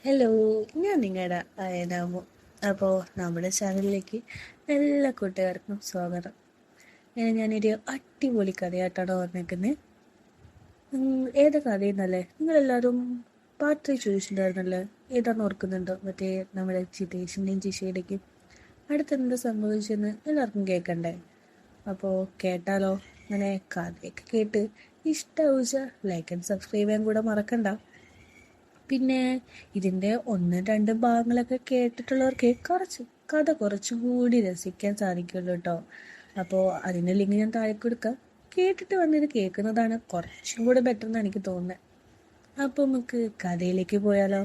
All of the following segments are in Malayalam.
ഹലോ, ഞാൻ നിങ്ങളുടെ അയനാമു. അപ്പോൾ നമ്മുടെ ചാനലിലേക്ക് എല്ലാ കൂട്ടുകാർക്കും സ്വാഗതം. ഞാനൊരു അടിപൊളി കഥയായിട്ടാണ് വന്നേക്കുന്നത്. ഏതാ കഥയെന്നല്ലേ നിങ്ങളെല്ലാവരും പാർട്ട് 3 ചോദിച്ചിട്ടുണ്ടായിരുന്നല്ലേ? ഏതാണെന്ന് ഓർക്കുന്നുണ്ടോ? മറ്റേ നമ്മുടെ ജിതേഷിൻ്റെയും ജിഷയുടെയും അടുത്തെന്താ സംഭവിച്ചെന്ന് എല്ലാവർക്കും കേൾക്കണ്ടേ? അപ്പോൾ കേട്ടാലോ? അങ്ങനെ കഥയൊക്കെ കേട്ട് ഇഷ്ടമാവുക ലൈക്ക് ആൻഡ് സബ്സ്ക്രൈബ് ചെയ്യാൻ കൂടെ മറക്കണ്ട. പിന്നെ ഇതിൻ്റെ ഒന്നും രണ്ടും ഭാഗങ്ങളൊക്കെ കേട്ടിട്ടുള്ളവർക്ക് കുറച്ചും കൂടി രസിക്കാൻ സാധിക്കുള്ളൂ കേട്ടോ. അപ്പോൾ അതിൻ്റെ ലിങ്ക് ഞാൻ താഴെ കൊടുക്കാം. കേട്ടിട്ട് വന്നിത് കേൾക്കുന്നതാണ് കുറച്ചും കൂടെ ബെറ്റർ എന്ന് എനിക്ക് തോന്നുന്നത്. അപ്പോൾ നമുക്ക് കഥയിലേക്ക് പോയാലോ?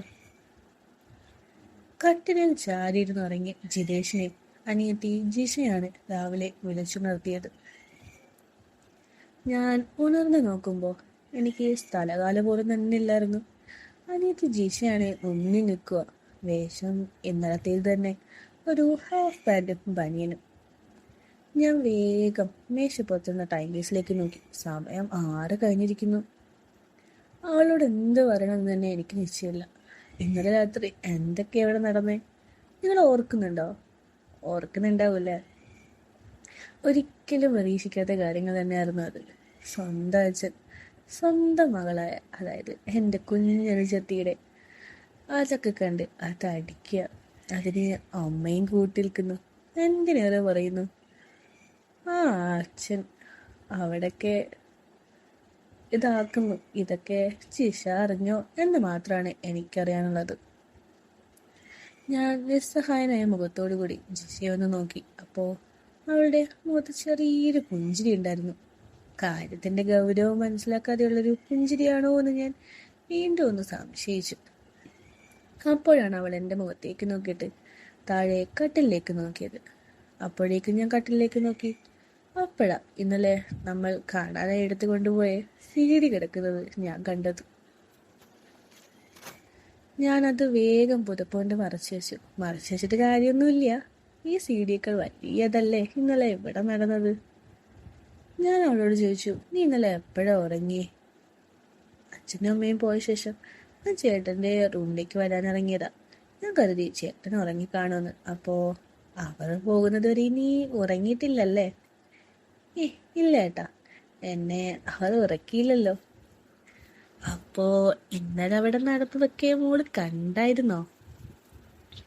കട്ടിലിൽ ചാരിയിരുന്ന് ഉറങ്ങി ജിതേഷിനെ അനിയത്തി ജിഷയാണ് രാവിലെ വിളിച്ചുണർത്തിയത്. ഞാൻ ഉണർന്നു നോക്കുമ്പോൾ എനിക്ക് സ്ഥലകാല പോലും തന്നില്ലായിരുന്നു. അനിയത്തി ജിഷയാണ് മുന്നിൽ നിൽക്കുക. വേഷം ഇന്നലത്തേൽ തന്നെ, ഒരു ഹാഫ് പാൻറ്റും ബനിയനും. ഞാൻ വേഗം മേശപ്പുറത്തുനിന്ന ടൈം പീസിലേക്ക് നോക്കി. സമയം 6 കഴിഞ്ഞിരിക്കുന്നു. അവളോട് എന്ത് പറയണമെന്ന് തന്നെ എനിക്ക് നിശ്ചയമില്ല. ഇന്നലെ രാത്രി എന്തൊക്കെ അവിടെ നടന്നേ നിങ്ങൾ ഓർക്കുന്നുണ്ടോ? ഓർക്കുന്നുണ്ടാവൂല്ലേ? ഒരിക്കലും പ്രതീക്ഷിക്കാത്ത കാര്യങ്ങൾ തന്നെയായിരുന്നു അത്. സ്വന്തം അച്ഛൻ സ്വന്തം മകളായ, അതായത് എൻ്റെ കുഞ്ഞനുജത്തിയുടെ അതൊക്കെ കണ്ട് അതടിക്കുക, അതിന് അമ്മയും കൂട്ടിൽക്കുന്നു. എന്തിനേറെ പറയുന്നു, ആ അച്ഛൻ അവിടൊക്കെ ഇതാക്കുന്നു. ഇതൊക്കെ ജിഷ അറിഞ്ഞോ എന്ന് മാത്രമാണ് എനിക്കറിയാനുള്ളത്. ഞാൻ നിസ്സഹായനായ മുഖത്തോടു കൂടി ജിഷയെ ഒന്ന് നോക്കി. അപ്പോൾ അവളുടെ മുഖത്ത് ചെറിയൊരു പുഞ്ചിരി ഉണ്ടായിരുന്നു. കാര്യത്തിന്റെ ഗൗരവം മനസ്സിലാക്കാതെയുള്ളൊരു പുഞ്ചിരിയാണോ എന്ന് ഞാൻ വീണ്ടും ഒന്ന് സംശയിച്ചു. അപ്പോഴാണ് അവൾ എൻ്റെ മുഖത്തേക്ക് നോക്കിയിട്ട് താഴെ കട്ടിലേക്ക് നോക്കിയത്. അപ്പോഴേക്കും ഞാൻ കട്ടിലേക്ക് നോക്കി. അപ്പോഴാ ഇന്നലെ നമ്മൾ കാണാനായി എടുത്തു കൊണ്ടുപോയ സീഡി കിടക്കുന്നത് ഞാൻ കണ്ടത്. ഞാനത് വേഗം പുതപ്പുകൊണ്ട് മറച്ചു വെച്ചിട്ട് കാര്യമൊന്നുമില്ല. ഈ സീഡിയേക്കാൾ വലിയതല്ലേ ഇന്നലെ ഇവിടെ നടന്നത്. ഞാൻ അവളോട് ചോദിച്ചു, നീ ഇന്നലെ എപ്പോഴാ ഉറങ്ങിയേ? അച്ഛനും അമ്മയും പോയ ശേഷം ഞാൻ ചേട്ടൻ്റെ റൂമിലേക്ക് വരാനിറങ്ങിയതാ. ഞാൻ കരുതി ചേട്ടൻ ഉറങ്ങിക്കാണുമെന്ന്. അപ്പോൾ അവർ പോകുന്നത് വരെ നീ ഉറങ്ങിയിട്ടില്ലല്ലേ? ഇല്ല ഏട്ടാ, എന്നെ അവർ ഉറക്കിയില്ലല്ലോ. അപ്പോ ഇന്നലെ അവിടെ നടന്നതൊക്കെ മോള് കണ്ടായിരുന്നോ?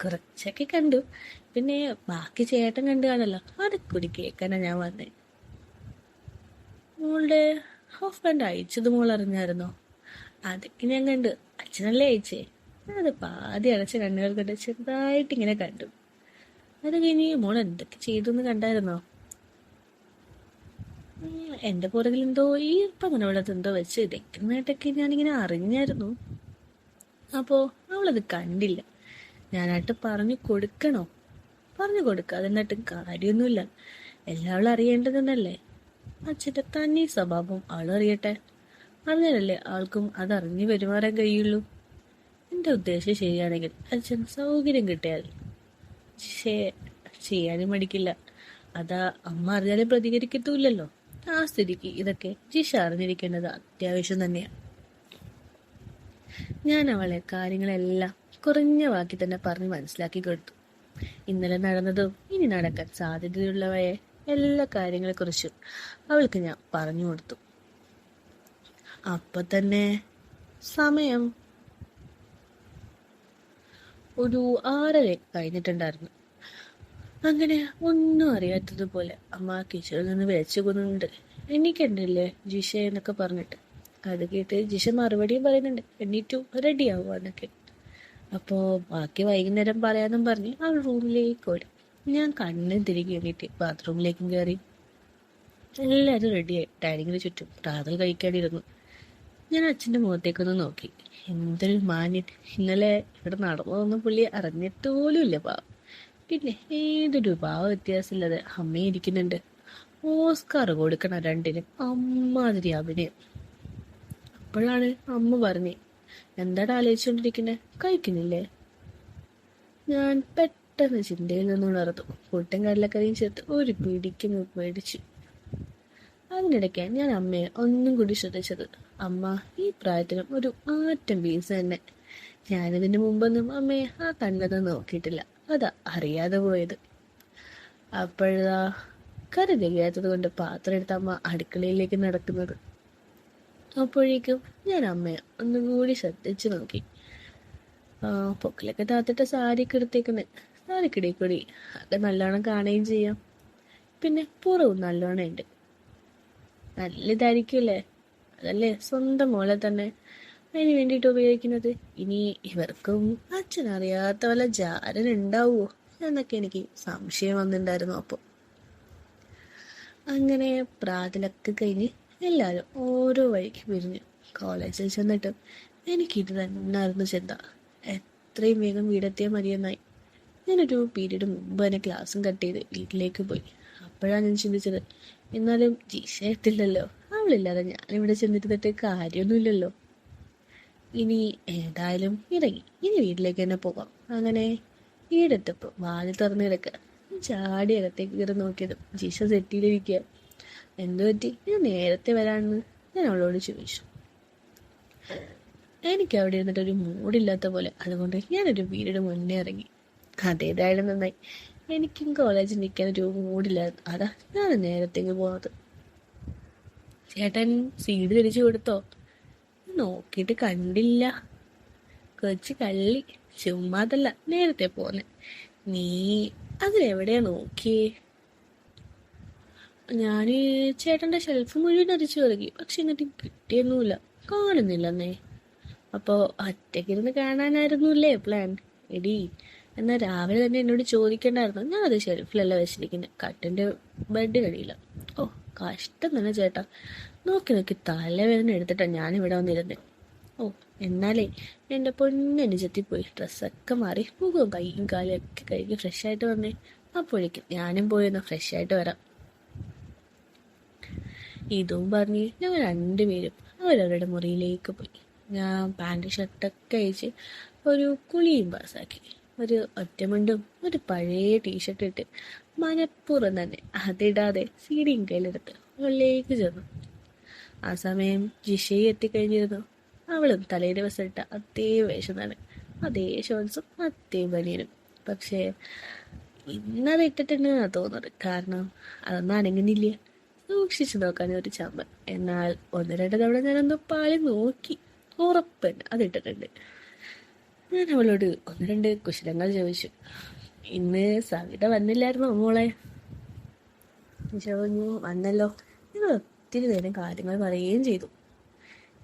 കുറച്ചൊക്കെ കണ്ടു. പിന്നെ ബാക്കി ചേട്ടൻ കണ്ടു കാണല്ലോ, അത് കൂടി കേൾക്കാനാ ഞാൻ വന്നേ. മോളുടെ ഹസ്ബൻഡ് അയച്ചത് മോൾ അറിഞ്ഞായിരുന്നോ? അതൊക്കെ ഞാൻ കണ്ടു. അച്ഛനല്ലേ അയച്ചേ? അത് പാതി അടച്ച കണ്ണുകൾ കണ്ട് ചെറുതായിട്ട് ഇങ്ങനെ കണ്ടു. അത് കഴിഞ്ഞ് മോൾ എന്തൊക്കെ ചെയ്തു എന്ന് കണ്ടായിരുന്നോ? എൻ്റെ പുറകിൽ എന്തോ ഈർപ്പമുള്ളത് എന്തോ വെച്ച് ഇതൊക്കെ ഞാനിങ്ങനെ അറിഞ്ഞായിരുന്നു. അപ്പോൾ അവളത് കണ്ടില്ല. ഞാനായിട്ട് പറഞ്ഞു കൊടുക്കണോ? പറഞ്ഞു കൊടുക്കാതെ എന്നിട്ടും കാര്യമൊന്നുമില്ല. എല്ലാവരും അറിയേണ്ടതെന്നല്ലേ. അച്ഛൻ്റെ തനി സ്വഭാവം അവളറിയട്ടെ. അറിഞ്ഞാലല്ലേ ആൾക്കും അതറിഞ്ഞു പെരുമാറാൻ കഴിയുള്ളൂ. എൻ്റെ ഉദ്ദേശം ശരിയാണെങ്കിൽ അച്ഛൻ സൗകര്യം കിട്ടിയാൽ ചെയ്യാനും മടിക്കില്ല. അതാ അമ്മ അറിഞ്ഞാലും പ്രതികരിക്കത്തുമില്ലല്ലോ. ആ സ്ഥിതിക്ക് ഇതൊക്കെ ജിഷ അറിഞ്ഞിരിക്കേണ്ടത് അത്യാവശ്യം തന്നെയാണ്. ഞാൻ അവളെ കാര്യങ്ങളെല്ലാം കുറഞ്ഞ വാക്കി തന്നെ പറഞ്ഞ് മനസ്സിലാക്കി കൊടുത്തു. ഇന്നലെ നടന്നതും ഇനി നടക്കാൻ സാധ്യതയുള്ളവയെ എല്ലാ കാര്യങ്ങളെക്കുറിച്ചും അവൾക്ക് ഞാൻ പറഞ്ഞു കൊടുത്തു. അപ്പൊ തന്നെ സമയം ഒരു 6:30 കഴിഞ്ഞിട്ടുണ്ടായിരുന്നു. അങ്ങനെ ഒന്നും അറിയാത്തതുപോലെ അമ്മ കിച്ചണിൽ നിന്ന് വിളിച്ചു കൊണ്ടുണ്ട്. എണീക്കണ്ടല്ലേ ജിഷ എന്നൊക്കെ പറഞ്ഞിട്ട്. അത് കേട്ട് ജിഷ മറുപടിയും പറയുന്നുണ്ട്, എണീറ്റു റെഡി ആവുക. അപ്പോൾ ബാക്കി വൈകുന്നേരം പറയാന്നും പറഞ്ഞ് അവൾ റൂമിലേക്ക് ഓടി. ഞാൻ കണ്ണും തിരികെ എണീറ്റ് ബാത്റൂമിലേക്കും കയറി. എല്ലാവരും റെഡിയായി ഡൈനിങ്ങിന് ചുറ്റും പ്രാതൽ കഴിക്കാനിരുന്നു. ഞാൻ അച്ഛൻ്റെ മുഖത്തേക്കൊന്ന് നോക്കി. എന്തൊരു മാന്യൻ! ഇന്നലെ ഇവിടെ നടന്നതൊന്നും പുള്ളി അറിഞ്ഞിട്ട് പോലും ഇല്ല. പാവം. പിന്നെ ഏതൊരു ഭാവ വ്യത്യാസമില്ലാതെ അമ്മയും ഇരിക്കുന്നുണ്ട്. ഓസ്കാർ കൊടുക്കണം രണ്ടിനും. അമ്മാതിരി അഭിനയം. അപ്പോഴാണ് അമ്മ പറഞ്ഞേ, എന്താടാ ആലോചിച്ചുകൊണ്ടിരിക്കുന്നത്? കഴിക്കുന്നില്ലേ? ഞാൻ പെട്ടെന്ന് ചിന്തയിൽ നിന്ന് ഉണർന്നു. പുട്ടും കടലക്കറിയും ചേർത്ത് ഒരു പിടിക്ക് മേടിച്ചു. അതിനിടയ്ക്ക് ഞാൻ അമ്മയെ ഒന്നും കൂടി ശ്രദ്ധിച്ചത്. അമ്മ ഈ പ്രായത്തിലും ഒരു ആറ്റം പീസ് തന്നെ. ഞാനിതിന് മുമ്പൊന്നും അമ്മയെ ആ കണ്ണൊന്നും നോക്കിയിട്ടില്ല. അതാ അറിയാതെ പോയത്. അപ്പോഴാ കറി തികയാത്തത് കൊണ്ട് പാത്രം എടുത്ത അമ്മ അടുക്കളയിലേക്ക് നടക്കുന്നത്. അപ്പോഴേക്കും ഞാൻ അമ്മയെ ഒന്നും കൂടി ശ്രദ്ധിച്ചു നോക്കി. പൊക്കിലൊക്കെ താത്തിട്ട് സാരിയൊക്കെ എടുത്തേക്കുന്നത്. സാരിക്കിടയിൽ കൂടി അത് നല്ലോണം കാണുകയും ചെയ്യാം. പിന്നെ പുറവും നല്ലോണം ഉണ്ട്. നല്ല ഇതായിരിക്കുമല്ലേ. അതല്ലേ സ്വന്തം മോളെ തന്നെ അതിന് വേണ്ടിയിട്ട് ഉപയോഗിക്കുന്നത്. ഇനി ഇവർക്കും അച്ഛനറിയാത്ത വല്ല ജാരൻ ഉണ്ടാവുമോ എന്നൊക്കെ എനിക്ക് സംശയം വന്നിട്ടുണ്ടായിരുന്നു. അപ്പോൾ അങ്ങനെ പ്രാതലൊക്കെ കഴിഞ്ഞ് എല്ലാവരും ഓരോ വഴിക്ക് പിരിഞ്ഞു. കോളേജിൽ ചെന്നിട്ടും എനിക്കിത് തന്നെയായിരുന്നു ചിന്ത. എത്രയും വേഗം വീടെത്തിയാൽ മതിയെന്നായി. ഞാനൊരു പീരീഡ് മുമ്പ് തന്നെ ക്ലാസ്സും കട്ട് ചെയ്ത് വീട്ടിലേക്ക് പോയി. അപ്പോഴാണ് ഞാൻ ചിന്തിച്ചത്, എന്നാലും ജിഷ എത്തില്ലല്ലോ, അവളില്ലാതെ ഞാനിവിടെ ചെന്നിരുന്നിട്ട് കാര്യമൊന്നുമില്ലല്ലോ. ഇനി ഏതായാലും ഇറങ്ങി, ഇനി വീട്ടിലേക്ക് തന്നെ പോകാം. അങ്ങനെ വീടെത്തപ്പോൾ വാതിൽ തുറന്നു കിടക്കുക. ചാടി അകത്തേക്ക് കയറി നോക്കിയതും ജിഷ സെറ്റിയിലിരിക്കുക. എന്തു പറ്റി, ഞാൻ നേരത്തെ വരാമെന്ന് ഞാൻ അവളോട് ചോദിച്ചു. എനിക്ക് അവിടെ ഇരുന്നിട്ടൊരു മൂഡില്ലാത്ത പോലെ, അതുകൊണ്ട് ഞാനൊരു പീരീഡ് മുന്നേ ഇറങ്ങി. അതേതായാലും നന്നായി. എനിക്കും കോളേജിൽ നിൽക്കാൻ ഒരു മൂഡില്ലായിരുന്നു. അതാ ഞാൻ നേരത്തേക്ക് പോകുന്നത്. ചേട്ടൻ സീഡ് തിരിച്ചു കൊടുത്തോ? നോക്കിയിട്ട് കണ്ടില്ല. കൊച്ചു കള്ളി, ചുമ്മാതല്ല നേരത്തെ പോന്നെ. നീ അതിലെവിടെയാ നോക്കിയേ? ഞാൻ ചേട്ടൻ്റെ ഷെൽഫ് മുഴുവൻ അരിച്ചു തുടങ്ങി, പക്ഷെ എന്നിട്ട് കിട്ടിയൊന്നുമില്ല, കാണുന്നില്ലെന്നേ. അപ്പോൾ ഒറ്റയ്ക്കിരുന്ന് കാണാനായിരുന്നില്ലേ പ്ലാൻ? എടി, എന്നാൽ രാവിലെ തന്നെ എന്നോട് ചോദിക്കണ്ടായിരുന്നു. ഞാനത് ഷെൽഫിലല്ല വെച്ചിരിക്കുന്നത്, കട്ടിൻ്റെ ബെഡ് കഴിയില്ല. ഓ കഷ്ടം തന്നെ ചേട്ടാ. നോക്കി നോക്കി തലവേദന എടുത്തിട്ടാണ് ഞാനിവിടെ വന്നിരുന്നത്. ഓ എന്നാലേ എൻ്റെ പൊന്നനുജത്തിപ്പോയി ഡ്രസ്സൊക്കെ മാറി മുഖവും കൈയും കാലും ഒക്കെ കഴുകി ഫ്രഷായിട്ട് വന്നേ. അപ്പോഴേക്കും ഞാനും പോയി ഒന്ന് ഫ്രഷായിട്ട് വരാം. ഇതും പറഞ്ഞ് ഞങ്ങൾ രണ്ടുപേരും അവരവരുടെ മുറിയിലേക്ക് പോയി. ഞാൻ പാൻറ് ഷർട്ടൊക്കെ അയച്ച് ഒരു കുളിയും പാസ്സാക്കി. ഒരു ഒറ്റമുണ്ടും ഒരു പഴയ ടീഷർട്ട് ഇട്ട് മനപ്പൂർവ്വം തന്നെ അതിടാതെ സീഡിയും കയ്യിലെടുത്ത് ഉള്ളിലേക്ക് ചെന്നു. ആ സമയം ജിഷയും എത്തിക്കഴിഞ്ഞിരുന്നു. അവളും തലേ ദിവസം ഇട്ട അതേ വേഷം തന്നെ, അതേ ഷോൺസും അതേ ബനിയനും. പക്ഷേ ഇന്നത് ഇട്ടിട്ടുണ്ടെന്നാണ് തോന്നുന്നത്. കാരണം അതൊന്നും അനങ്ങുന്നില്ല. സൂക്ഷിച്ചു നോക്കാൻ ഒരു ചമ്മൽ. എന്നാൽ ഒന്ന് രണ്ട് തവണ ഞാനൊന്ന് പാളി നോക്കി. ഉറപ്പൻ അതിട്ടിട്ടുണ്ട്. ഞാൻ അവളോട് ഒന്ന് രണ്ട് കുശലങ്ങൾ ചോദിച്ചു. ഇന്ന് സവിത വന്നില്ലായിരുന്നോ മോളെ? ചോദിച്ചു. വന്നല്ലോ. ഞങ്ങൾ ഒത്തിരി നേരം കാര്യങ്ങൾ പറയുകയും ചെയ്തു.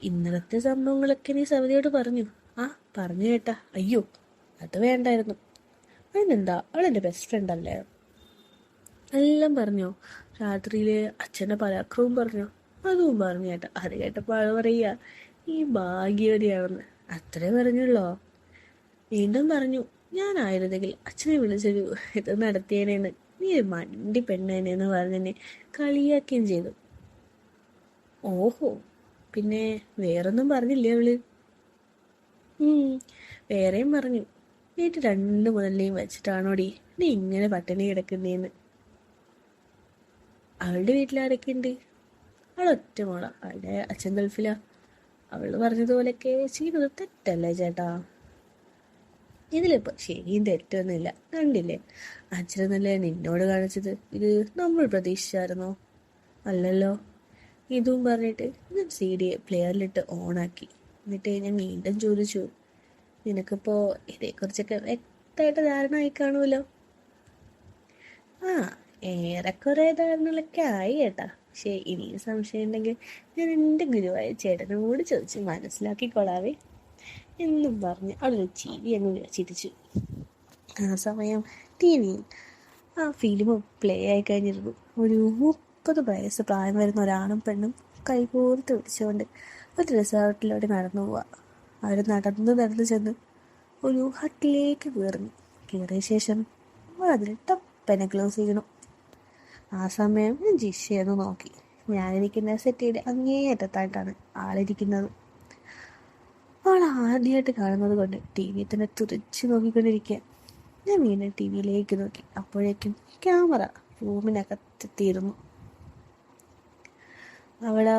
ഇന്നലത്തെ സംഭവങ്ങളൊക്കെ നീ സവിതയോട് പറഞ്ഞു? ആ പറഞ്ഞു കേട്ടാ. അയ്യോ അത് വേണ്ടായിരുന്നു. അതിനെന്താ, അവളെൻ്റെ ബെസ്റ്റ് ഫ്രണ്ട് അല്ലേ? എല്ലാം പറഞ്ഞോ? രാത്രിയില് അച്ഛൻ്റെ പരാക്രമവും പറഞ്ഞോ? അതും പറഞ്ഞു കേട്ടാ. അത് കേട്ടപ്പോൾ ആള് പറയുക ഈ ഭാഗ്യവതിയാണെന്ന്. അത്രേ പറഞ്ഞുള്ളോ? വീണ്ടും പറഞ്ഞു, ഞാനായിരുന്നെങ്കിൽ അച്ഛനെ വിളിച്ചൊരു ഇത് നടത്തിയേനേന്ന്. നീ ഒരു മണ്ടി പെണ്ണേനെന്ന് പറഞ്ഞെന്നെ കളിയാക്കുകയും ചെയ്തു. ഓഹോ, പിന്നെ വേറൊന്നും പറഞ്ഞില്ലേ അവള്? വേറെയും പറഞ്ഞു. വീട്ടിൽ 2 മുതലേയും വെച്ചിട്ടാണോടി നീ ഇങ്ങനെ പട്ടിണി കിടക്കുന്നേന്ന്. അവളുടെ വീട്ടിലാരൊക്കെ ഉണ്ട്? അവൾ ഒറ്റ മോളാ, അവളുടെ അച്ഛൻ ഗൾഫിലാ. അവള് പറഞ്ഞതുപോലെയൊക്കെ ചെയ്യുന്നത് തെറ്റല്ലേ ചേട്ടാ? ഇതിലിപ്പോൾ ശരിയും തെറ്റൊന്നുമില്ല. കണ്ടില്ലേ, അച്ഛനെന്നല്ലേ നിന്നോട് കാണിച്ചത്. ഇത് നമ്മൾ പ്രതീക്ഷിച്ചായിരുന്നോ? അല്ലല്ലോ. ഇതും പറഞ്ഞിട്ട് ഞാൻ CD പ്ലെയറിലിട്ട് ഓണാക്കി. എന്നിട്ട് ഞാൻ വീണ്ടും ചോദിച്ചു, നിനക്കിപ്പോൾ ഇതേക്കുറിച്ചൊക്കെ വ്യക്തമായിട്ട് ധാരണ ആയി കാണുമല്ലോ? ആ ഏറെക്കുറെ ധാരണകളൊക്കെ ആയി കേട്ടാ. പക്ഷേ ഇനിയും സംശയം ഉണ്ടെങ്കിൽ ഞാൻ എൻ്റെ ഗുരുവായ ചേട്ടനോട് ചോദിച്ച് മനസ്സിലാക്കിക്കൊള്ളാവേ എന്നും പറഞ്ഞ് അവളൊരു ചിരി അങ്ങ് ചിരിച്ചു. ആ സമയം TV ആ ഫിലിം പ്ലേ ആയി കഴിഞ്ഞിരുന്നു. ഒരു 30 വയസ്സ് പ്രായം വരുന്ന ഒരാണും പെണ്ണും കൈകോർത്ത് പിടിച്ചുകൊണ്ട് ഒരു റിസോർട്ടിലൂടെ നടന്നു പോവാ. അവർ നടന്ന് ചെന്ന് ഒരു ഹട്ടിലേക്ക് കയറിയ ശേഷം അതിൽ ടപ്പനെ ക്ലോസ് ചെയ്യണം. ആ സമയം ഞാൻ ജിഷയെന്ന് നോക്കി. ഞാനിരിക്കുന്ന സെറ്റിയുടെ അങ്ങേയറ്റത്തായിട്ടാണ് ആളിരിക്കുന്നത്. അവൾ ആദ്യമായിട്ട് കാണുന്നത് കൊണ്ട് TV തന്നെ തുറച്ച് നോക്കിക്കൊണ്ടിരിക്കുക. ഞാൻ വീണ്ടും TV നോക്കി. അപ്പോഴേക്കും ക്യാമറ റൂമിനകത്തെത്തിയിരുന്നു. അവള്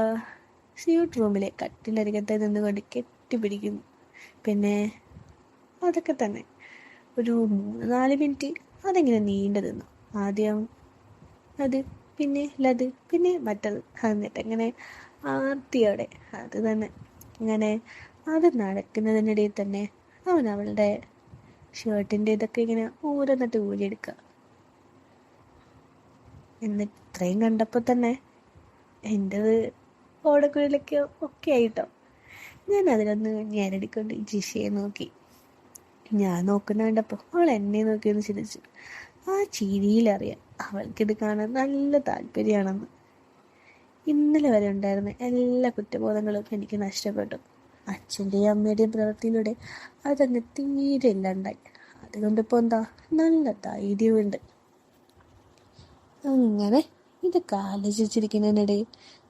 സ്യൂട്ട് റൂമിലെ കട്ടിലരികത്തെ നിന്നുകൊണ്ട് കെട്ടിപ്പിടിക്കുന്നു. പിന്നെ അതൊക്കെ തന്നെ. ഒരു 3-4 മിനിറ്റ് അതെങ്ങനെ നീണ്ടു നിന്നു. ആദ്യം അത്, പിന്നെ ലത്, പിന്നെ മറ്റത്, എന്നിട്ട് ഇങ്ങനെ ആർത്തിയോടെ അത് തന്നെ. ഇങ്ങനെ അത് നടക്കുന്നതിനിടയിൽ തന്നെ അവൻ അവളുടെ ഷർട്ടിൻ്റെ ഇതൊക്കെ ഇങ്ങനെ ഓരോന്നിട്ട് ഊരിയെടുക്കുക. എന്നിട്ട് ഇത്രയും കണ്ടപ്പോൾ തന്നെ എൻ്റെത് ഓടക്കുഴലൊക്കെ ഒക്കെ ആയിട്ടോ. ഞാൻ അതിലൊന്ന് ഞാനടിക്കൊണ്ട് ജിഷയെ നോക്കി. ഞാൻ നോക്കുന്ന കണ്ടപ്പോൾ അവൾ എന്നെ നോക്കിയെന്ന് ചിരിച്ചു. ആ ചിരിയിലറിയാം അവൾക്കിത് കാണാൻ നല്ല താല്പര്യമാണെന്ന്. ഇന്നലെ വരെ ഉണ്ടായിരുന്ന എല്ലാ കുറ്റബോധങ്ങളും എനിക്ക് നഷ്ടപ്പെട്ടു. അച്ഛൻ്റെയും അമ്മയുടെയും പ്രവൃത്തിയിലൂടെ അതങ്ങ് തീരെ ഇല്ലാണ്ടായി. അതുകൊണ്ടിപ്പോൾ എന്താ, നല്ല ധൈര്യമുണ്ട്. അങ്ങനെ ഇതൊക്കെ ആലോചിച്ചിരിക്കുന്നതിനിടയിൽ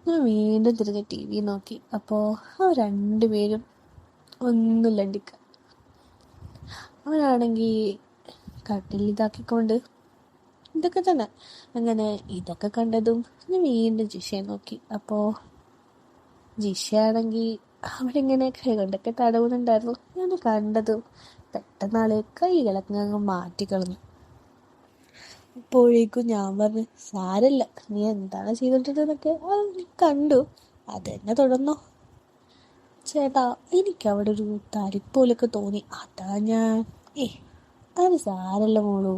ഞാൻ വീണ്ടും തിരിഞ്ഞ് ടി വി നോക്കി. അപ്പോൾ അവർ രണ്ടുപേരും ഒന്നും ലണ്ടിക്ക. അവനാണെങ്കിൽ കട്ടിൽ ഇതാക്കിക്കൊണ്ട് ഇതൊക്കെ തന്നെ. അങ്ങനെ ഇതൊക്കെ കണ്ടതും ഞാൻ വീണ്ടും ജിഷയെ നോക്കി. അപ്പോൾ ജിഷയാണെങ്കിൽ അവരിങ്ങനെ കൈ കൊണ്ടൊക്കെ തടവുന്നുണ്ടായിരുന്നു. ഞാൻ കണ്ടതും പെട്ടെന്നാള് കൈകളൊക്കെ അങ്ങ് മാറ്റിക്കളഞ്ഞു. അപ്പോഴേക്കും ഞാൻ പറഞ്ഞു, സാരല്ല, നീ എന്താണ് ചെയ്തിട്ടുണ്ടെന്നൊക്കെ കണ്ടു, അത് തന്നെ തുടർന്നോ. ചേട്ടാ, എനിക്ക് അവിടെ ഒരു തരിപ്പോലൊക്കെ തോന്നി, അതാ ഞാൻ. അത് സാരല്ല മോളൂ,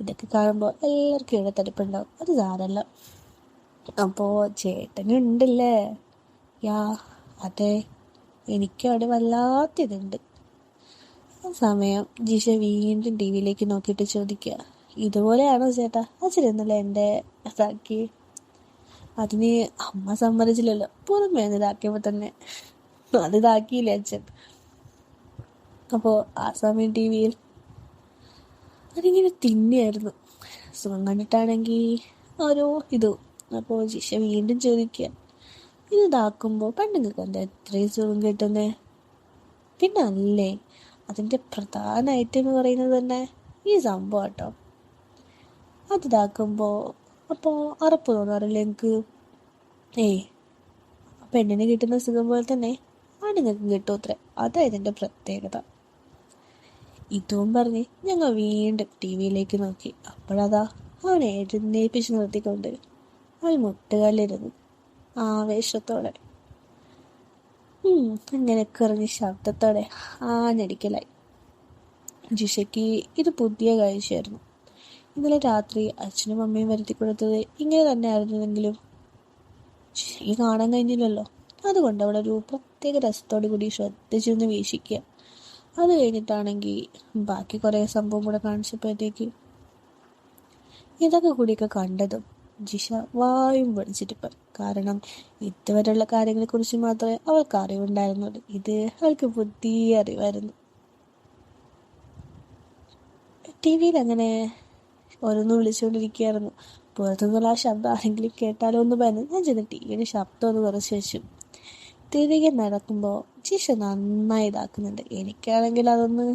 ഇതൊക്കെ കാണുമ്പോൾ എല്ലാവർക്കും ഇവിടെ തരിപ്പുണ്ടാവും, അത് സാരല്ല. അപ്പോൾ ചേട്ടനുണ്ടല്ലേ? യാ അതെ, എനിക്കവിടെ വല്ലാത്തതുണ്ട്. ആ സമയം ജിഷ വീണ്ടും ടി വിയിലേക്ക് നോക്കിയിട്ട് ചോദിക്കുക, ഇതുപോലെയാണോ ചേട്ടാ അച്ഛൻ ഇന്നലെ എൻ്റെ ഇതാക്കി? അതിന് അമ്മ സമ്മതിച്ചില്ലല്ലോ, പുറമേ ഇതാക്കിയപ്പോൾ തന്നെ അത് ഇതാക്കിയില്ലേ അച്ഛൻ. അപ്പോൾ ആ സമയം ടി വിയിൽ അതിങ്ങനെ തിന്നെയായിരുന്നു. സുഖം കണ്ടിട്ടാണെങ്കിൽ ഓരോ ഇതും. അപ്പോൾ ജിഷ വീണ്ടും ചോദിക്കുക, ഇത് ഇതാക്കുമ്പോൾ പെണ്ണുങ്ങൾക്ക് എന്താ എത്രയും സുഖം കിട്ടുന്നേ? പിന്നെ അല്ലേ, അതിൻ്റെ പ്രധാന ഐറ്റം എന്ന് പറയുന്നത് തന്നെ ഈ സംഭവം കേട്ടോ. അത് ഇതാക്കുമ്പോൾ അപ്പോൾ അറപ്പ് തോന്നാറില്ല എനിക്ക്? പെണ്ണിന് കിട്ടുന്ന സുഖം പോലെ തന്നെ ആണുങ്ങൾക്ക് കിട്ടും അത്രേ, അതാ ഇതിൻ്റെ പ്രത്യേകത. ഇതും പറഞ്ഞ് ഞങ്ങൾ വീണ്ടും ടി വിയിലേക്ക് നോക്കി. അപ്പോഴതാ അവനെ എഴുന്നേൽപ്പിച്ച് നിർത്തിക്കൊണ്ട് അവൾ മുട്ടുകാലിരുന്നു ആവേശത്തോടെ. അങ്ങനെ കുറഞ്ഞ ശബ്ദത്തോടെ ആഞ്ഞടിക്കലായി. ജിഷയ്ക്ക് ഇത് പുതിയ കാഴ്ചയായിരുന്നു. ഇന്നലെ രാത്രി അച്ഛനും അമ്മയും വരുത്തി കൊടുത്തത് ഇങ്ങനെ തന്നെ ആയിരുന്നെങ്കിലും ജിഷയ്ക്ക് കാണാൻ കഴിഞ്ഞില്ലല്ലോ. അതുകൊണ്ട് അവിടെ ഒരു പ്രത്യേക രസത്തോടു കൂടി ശ്രദ്ധിച്ചിരുന്ന് വീക്ഷിക്കുക. അത് കഴിഞ്ഞിട്ടാണെങ്കിൽ ബാക്കി കുറേ സംഭവം കൂടെ കാണിച്ചപ്പോഴത്തേക്ക് ഇതൊക്കെ കൂടിയൊക്കെ കണ്ടതും ജിഷ വായും പൊടിച്ചിട്ടിപ്പം. കാരണം ഇതുവരെയുള്ള കാര്യങ്ങളെക്കുറിച്ച് മാത്രമേ അവൾക്ക് അറിവുണ്ടായിരുന്നുള്ളൂ. ഇത് അവൾക്ക് പുതിയ അറിവായിരുന്നു. ടി വിയിൽ അങ്ങനെ ഓരോന്ന് വിളിച്ചുകൊണ്ടിരിക്കുകയായിരുന്നു. പുറത്തുനിന്നുള്ള ആ ശബ്ദം ആരെങ്കിലും കേട്ടാലോ എന്ന് പറഞ്ഞ് ഞാൻ ചെന്ന് ടി വിയുടെ ശബ്ദം ഒന്ന് കുറച്ച് വെച്ചു. തിരികെ നടക്കുമ്പോൾ ജിഷ നന്നായി ഇതാക്കുന്നുണ്ട്. എനിക്കാണെങ്കിൽ അതൊന്ന്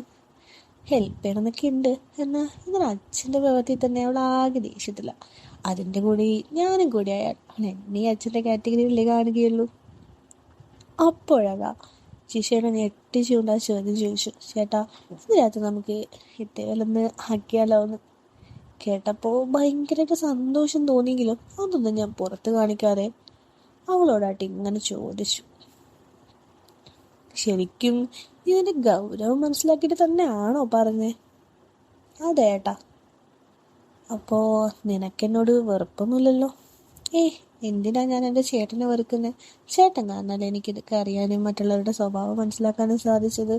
ഹെൽപ്പ് ചെയ്യണമെന്നൊക്കെ ഉണ്ട്. എന്നാൽ ഇന്നലെ അച്ഛൻ്റെ പ്രവൃത്തി തന്നെ അവൾ ആകെ ദേഷ്യത്തില്ല. അതിൻ്റെ കൂടി ഞാനും കൂടി ആയാൽ അവൻ എന്നെ അച്ഛൻ്റെ കാറ്റഗറിയിലേ കാണുകയുള്ളൂ. അപ്പോഴതാ ജിഷേനെ ഞെട്ടിച്ചുകൊണ്ട് ആ ചോദ്യം ചോദിച്ചു, ചേട്ടാ ഇതിനകത്ത് നമുക്ക് ഇതേലൊന്ന് ആക്കിയാലോ എന്ന്. കേട്ടപ്പോൾ ഭയങ്കരമായിട്ട് സന്തോഷം തോന്നിയെങ്കിലും അതൊന്നും ഞാൻ പുറത്ത് കാണിക്കാതെ അവളോടായിട്ട് ഇങ്ങനെ ചോദിച്ചു. ശരിക്കും ഇതിൻ്റെ ഗൗരവം മനസ്സിലാക്കിയിട്ട് തന്നെയാണോ പറഞ്ഞേ? അതെ ഏട്ടാ. അപ്പോൾ നിനക്കെന്നോട് വെറുപ്പൊന്നുമില്ലല്ലോ? എന്തിനാ ഞാൻ എൻ്റെ ചേട്ടനെ വെറുക്കുന്നത്? ചേട്ടൻ കാരണമല്ലേ എനിക്കിതൊക്കെ അറിയാനും മറ്റുള്ളവരുടെ സ്വഭാവം മനസ്സിലാക്കാനും സാധിച്ചത്.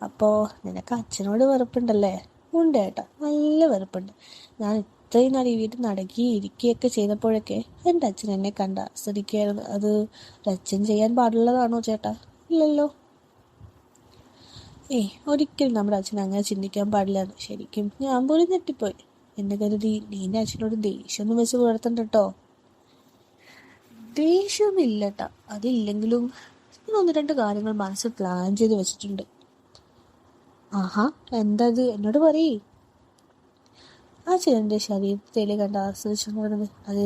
അപ്പോൾ നിനക്ക് അച്ഛനോട് വെറുപ്പുണ്ടല്ലേ? ഉണ്ട് ഏട്ടാ, നല്ല വെറുപ്പുണ്ട്. ഞാൻ ഇത്രയും നാൾ ഈ വീട്ടിൽ നടക്കുകയും ഇരിക്കുകയൊക്കെ ചെയ്തപ്പോഴൊക്കെ എൻ്റെ അച്ഛൻ എന്നെ കണ്ട ആസ്വദിക്കുകയായിരുന്നു. അത് അച്ഛൻ ചെയ്യാൻ പാടുള്ളതാണോ ചേട്ടാ? ഇല്ലല്ലോ. ഒരിക്കലും നമ്മുടെ അച്ഛൻ അങ്ങനെ ചിന്തിക്കാൻ പാടില്ലായിരുന്നു. ശരിക്കും ഞാൻ പോലും ഞെട്ടിപ്പോയി. എന്ന് കരുതി നീൻ്റെ അച്ഛനോട് ദേഷ്യമൊന്നും വെച്ച് പുലർത്തണ്ട കേട്ടോ. ദേഷ്യമൊന്നും ഇല്ല കേട്ടാ. അതില്ലെങ്കിലും ഞാൻ 1-2 കാര്യങ്ങൾ മനസ്സിൽ പ്ലാൻ ചെയ്ത് വെച്ചിട്ടുണ്ട്. ആഹാ, എന്താ അത്? എന്നോട് പറയേ. അച്ഛൻ എൻ്റെ ശരീരത്തേല് കണ്ട് ആസ്വദിച്ചിട്ടുണ്ടായിരുന്നത് അത്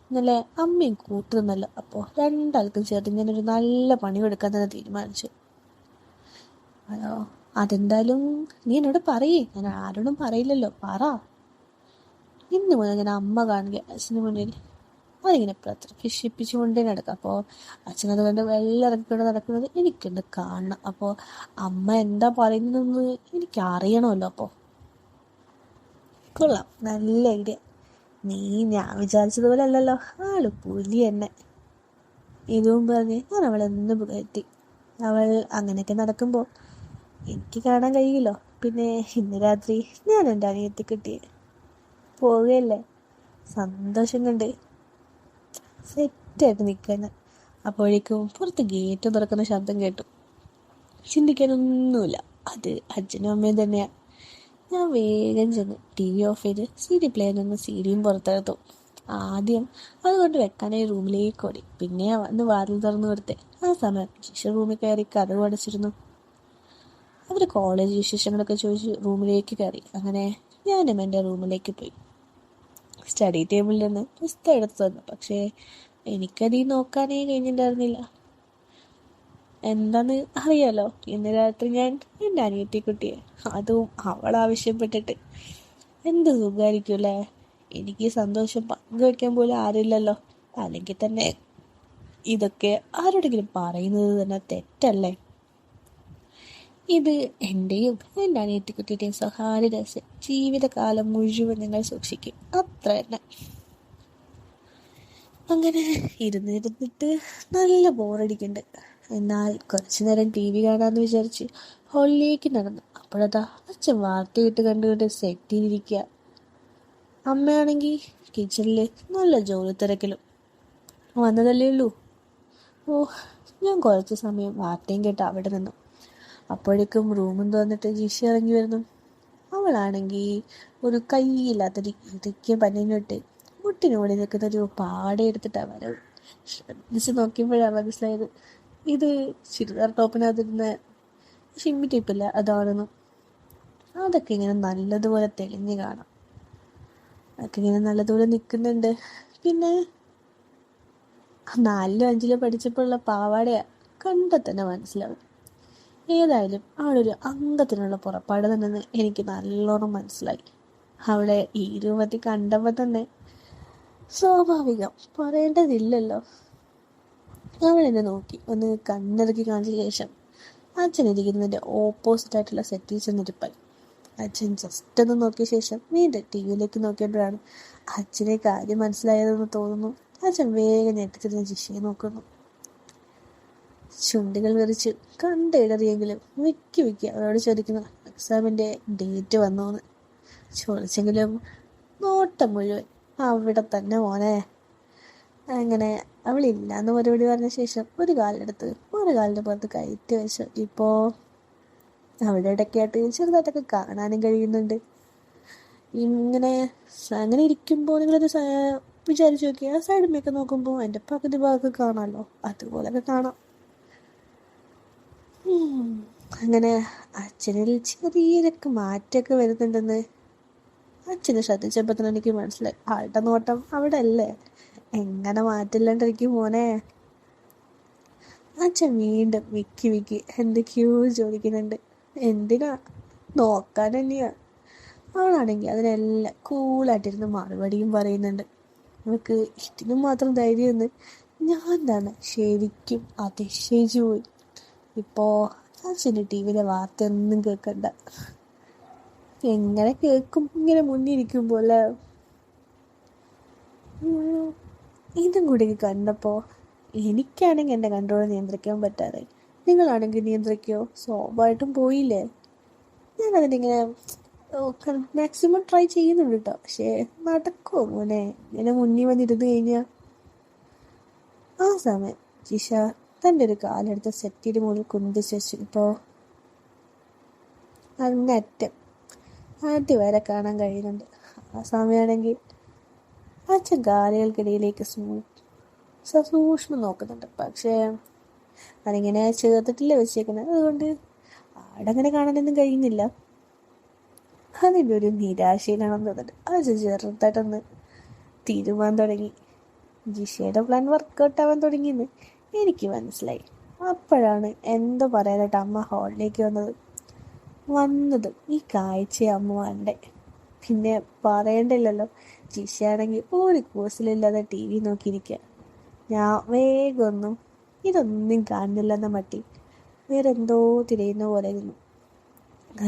ഇന്നലെ അമ്മയും കൂട്ടുന്നല്ല. അപ്പോൾ രണ്ടാൾക്കും ചേർത്ത് ഞാനൊരു നല്ല പണി കൊടുക്കാൻ തന്നെ തീരുമാനിച്ചു. അതെന്തായാലും നീ എന്നോട് പറയേ, ഞാൻ ആരോടും പറയില്ലല്ലോ, പറ. ഇന്ന് മുതൽ ഞാൻ അമ്മ കാണുക അച്ഛന് മുന്നിൽ. അതിങ്ങനെ പ്രദർശിപ്പിച്ചുകൊണ്ടേ നടക്കുക. അപ്പോൾ അച്ഛനത് കണ്ട് വെള്ളിറക്കിക്കൊണ്ട് നടക്കുന്നത് എനിക്കുണ്ട് കാണണം. അപ്പോൾ അമ്മ എന്താ പറയുന്നതെന്ന് എനിക്ക് അറിയണമല്ലോ. അപ്പോൾ കൊള്ളാം, നല്ല ഐഡിയ. നീ ഞാൻ വിചാരിച്ചതുപോലെ അല്ലല്ലോ, ആള് പുലി എന്നെ. ഇതും പറഞ്ഞ് ഞാൻ അവളെ ഒന്ന് പുകഴ്ത്തി. അവൾ അങ്ങനെയൊക്കെ നടക്കുമ്പോൾ എനിക്ക് കാണാൻ കഴിയില്ലോ. പിന്നെ ഇന്ന് രാത്രി ഞാൻ എൻ്റെ അനിയത്തി കിട്ടി പോവുകയല്ലേ. സന്തോഷം കണ്ട് സെറ്റായിട്ട് നിൽക്കാൻ. അപ്പോഴേക്കും പുറത്ത് ഗേറ്റ് തുറക്കുന്ന ശബ്ദം കേട്ടു. ചിന്തിക്കാനൊന്നുമില്ല, അത് അച്ഛനും അമ്മയും തന്നെയാണ്. ഞാൻ വേഗം ചെന്ന് TV ഓഫ് ചെയ്ത് CD പ്ലെയറിൽ നിന്ന് CDയും പുറത്തെടുത്തു. ആദ്യം അതുകൊണ്ട് വെക്കാനായി റൂമിലേക്ക് ഓടി. പിന്നെ വന്ന് വാതിൽ തുറന്നു കൊടുത്തേ. ആ സമയം ജിഷ റൂമിൽ കയറി കതക് അടച്ചിരുന്നു. അവർ കോളേജ് വിശേഷങ്ങളൊക്കെ ചോദിച്ച് റൂമിലേക്ക് കയറി. അങ്ങനെ ഞാനും എൻ്റെ റൂമിലേക്ക് പോയി. സ്റ്റഡി ടേബിളിൽ നിന്ന് പുസ്തകം എടുത്തു തന്നു. പക്ഷേ എനിക്കത് നോക്കാനേ കഴിഞ്ഞിട്ടുണ്ടായിരുന്നില്ല. എന്താന്ന് അറിയാലോ, ഇന്ന് രാത്രി ഞാൻ എൻ്റെ അനിയത്തിക്കുട്ടിയെ, അതും അവൾ ആവശ്യപ്പെട്ടിട്ട്. എന്ത് സുഖമായിരിക്കുമല്ലേ. എനിക്ക് സന്തോഷം പങ്കുവെക്കാൻ പോലും ആരില്ലല്ലോ. അല്ലെങ്കിൽ തന്നെ ഇതൊക്കെ ആരോടെങ്കിലും പറയുന്നത് തന്നെ തെറ്റല്ലേ. ഇത് എൻ്റെയും എൻ്റെ അനിയത്തിക്കുട്ടിയുടെയും സ്വകാര്യ രഹസ്യം. ജീവിതകാലം മുഴുവൻ നിങ്ങൾ സൂക്ഷിക്കും, അത്ര തന്നെ. അങ്ങനെ ഇരുന്നിട്ട് നല്ല ബോറടിക്കുന്നുണ്ട്. എന്നാൽ കുറച്ചു നേരം TV കാണാമെന്ന് വിചാരിച്ച് ഹോളിലേക്ക് നടന്നു. അപ്പോഴതാ അച്ഛൻ വാർത്തയിട്ട് കണ്ടുകൊണ്ട് സെറ്റിലിരിക്കുക. അമ്മയാണെങ്കിൽ കിച്ചണിൽ നല്ല ജോലി തിരക്കിലും. വന്നതല്ലേ ഉള്ളൂ. ഓ, ഞാൻ കുറച്ച് സമയം വാർത്തയും കേട്ട് അവിടെ നിന്നു. അപ്പോഴേക്കും റൂമും തുറന്നിട്ട് ജിഷ ഇറങ്ങി വരുന്നു. അവളാണെങ്കിൽ ഒരു കൈയില്ലാത്തൊരു ഇടുക്കിയ പനിഞ്ഞിട്ട് മുട്ടിനോടി നിൽക്കുന്നൊരു പാട എടുത്തിട്ടാണ് വരവ്. ശ്രദ്ധിച്ച് നോക്കിയപ്പോഴാണ് മനസ്സിലായത് ഇത് ചുരിദാർ ടോപ്പിനകത്തിരുന്ന ഷിമ്മി ടൈപ്പില്ല അതാണെന്നും. അതൊക്കെ ഇങ്ങനെ നല്ലതുപോലെ തെളിഞ്ഞ് കാണാം. അതൊക്കെ ഇങ്ങനെ നല്ലതുപോലെ നിൽക്കുന്നുണ്ട്. പിന്നെ 4 5 പഠിച്ചപ്പോഴുള്ള പാവാടയാ, കണ്ടാൽ തന്നെ മനസ്സിലാവും. ഏതായാലും അവളൊരു അംഗത്തിനുള്ള പുറപ്പാട് തന്നെന്ന് എനിക്ക് നല്ലോണം മനസ്സിലായി. അവളെ ഈ രൂപത്തിൽ കണ്ടപ്പോൾ തന്നെ സ്വാഭാവികം, പറയേണ്ടതില്ലല്ലോ. അവൾ എന്നെ നോക്കി ഒന്ന് കണ്ണിറക്കി കാണിച്ച ശേഷം അച്ഛൻ ഇരിക്കുന്നതിൻ്റെ ഓപ്പോസിറ്റായിട്ടുള്ള സെറ്റിൽ ചെന്നിരിപ്പായി. അച്ഛൻ ജസ്റ്റ് ഒന്ന് നോക്കിയ ശേഷം വീണ്ടും TV നോക്കിയപ്പോഴാണ് അച്ഛനെ കാര്യം മനസ്സിലായതെന്ന് തോന്നുന്നു. അച്ഛൻ വേഗം ഞെട്ടിത്തിരിഞ്ഞ് ജിഷയെ നോക്കുന്നു. ചുണ്ടുകൾ വിറിച്ച് കണ്ടിടറിയെങ്കിലും വിക്കി അവരോട് ചോദിക്കുന്നു എക്സാമിൻ്റെ ഡേറ്റ് വന്നോന്ന്. ചോദിച്ചെങ്കിലും നോട്ടം മുഴുവൻ അവിടെ തന്നെ മോനെ. അങ്ങനെ അവളില്ലാന്ന് മറുപടി പറഞ്ഞ ശേഷം ഒരു കാലെടുത്ത് ഒരു കാലിൻ്റെ പുറത്ത് കയറ്റി വെച്ചു. ഇപ്പോൾ അവിടെ ഇടയ്ക്കായിട്ട് ചെറുതായിട്ടൊക്കെ കാണാനും കഴിയുന്നുണ്ട്. ഇങ്ങനെ അങ്ങനെ ഇരിക്കുമ്പോൾ നിങ്ങളത് വിചാരിച്ചു നോക്കിയാൽ സൈഡിലേക്ക് നോക്കുമ്പോൾ എൻ്റെ പകുതി ഭാഗമൊക്കെ കാണാമല്ലോ, അതുപോലൊക്കെ കാണാം. അങ്ങനെ അച്ഛനിൽ ചെറിയൊക്കെ മാറ്റമൊക്കെ വരുന്നുണ്ടെന്ന് അച്ഛനെ ശ്രദ്ധിച്ചപ്പോൾ തന്നെ എനിക്ക് മനസ്സിലായി. ആളുടെ നോട്ടം അവിടെ അല്ലേ, എങ്ങനെ മാറ്റില്ലാണ്ടിരിക്കും മോനെ. അച്ഛൻ വീണ്ടും വിക്കി എന്തൊക്കെയോ ചോദിക്കുന്നുണ്ട്. എന്തിനാ? നോക്കാൻ തന്നെയാ. അവളാണെങ്കിൽ അതിനെല്ലാം കൂളായിട്ടിരുന്ന് മറുപടിയും പറയുന്നുണ്ട്. നമുക്ക് ഇതിനും മാത്രം ധൈര്യമൊന്ന് ഞാൻ തന്നെ ശരിക്കും അതിശയിച്ചു പോയി. ഇപ്പോൾ അച്ഛൻ്റെ TVയിലെ വാർത്തയൊന്നും കേൾക്കണ്ട. എങ്ങനെ കേൾക്കും ഇങ്ങനെ മുന്നിരിക്കുമ്പോൾ. ഇതും കൂടി കണ്ടപ്പോൾ എനിക്കാണെങ്കിൽ എൻ്റെ കൺട്രോൾ നിയന്ത്രിക്കാൻ പറ്റാതെ, നിങ്ങളാണെങ്കിൽ നിയന്ത്രിക്കോ? സ്വാഭാവികമായിട്ടും പോയില്ലേ. ഞാനതിനിങ്ങനെ മാക്സിമം ട്രൈ ചെയ്യുന്നുണ്ട് കേട്ടോ. പക്ഷേ നടക്കുമോ മോനെ ഇങ്ങനെ മുന്നിൽ വന്നിരുന്ന് കഴിഞ്ഞാൽ? ആ സമയം ജിഷ തൻ്റെ ഒരു കാലെടുത്ത് സെറ്റിയുടെ മുകളിൽ കുന്തിച്ച് വെച്ചു. ഇപ്പോൾ അങ്ങറ്റം വരെ കാണാൻ കഴിയുന്നുണ്ട്. ആ സമയമാണെങ്കിൽ അച്ഛൻ കാലുകൾക്കിടയിലേക്ക് സസൂക്ഷ്മം നോക്കുന്നുണ്ട്. പക്ഷേ അതിങ്ങനെ ചേർത്തിട്ടില്ല വെച്ചേക്കുന്നത്, അതുകൊണ്ട് ആടങ്ങനെ കാണാനൊന്നും കഴിയുന്നില്ല. അതിൻ്റെ ഒരു നിരാശയിലാണെന്ന് തോന്നുന്നുണ്ട്. അത് ചെറുതായിട്ടൊന്ന് തീരുമാനം തുടങ്ങി. ജിഷയുടെ പ്ലാൻ വർക്കൗട്ട് ആവാൻ തുടങ്ങിയെന്ന് എനിക്ക് മനസ്സിലായി. അപ്പോഴാണ് എന്തോ പറയാനായിട്ട് അമ്മ ഹാളിലേക്ക് വന്നത്. വന്നതും ഈ കാഴ്ച അമ്മ കണ്ടേ. പിന്നെ പറയണ്ടല്ലോ, ജിഷയാണെങ്കിൽ ഒരു കൂസലില്ലാതെ ടി വി നോക്കിയിരിക്കുക. ഞാൻ വേഗമൊന്നും ഇതൊന്നും കാണുന്നില്ലെന്ന മട്ടി വേറെ എന്തോ തിരയുന്ന പോലെ ഇരുന്നു.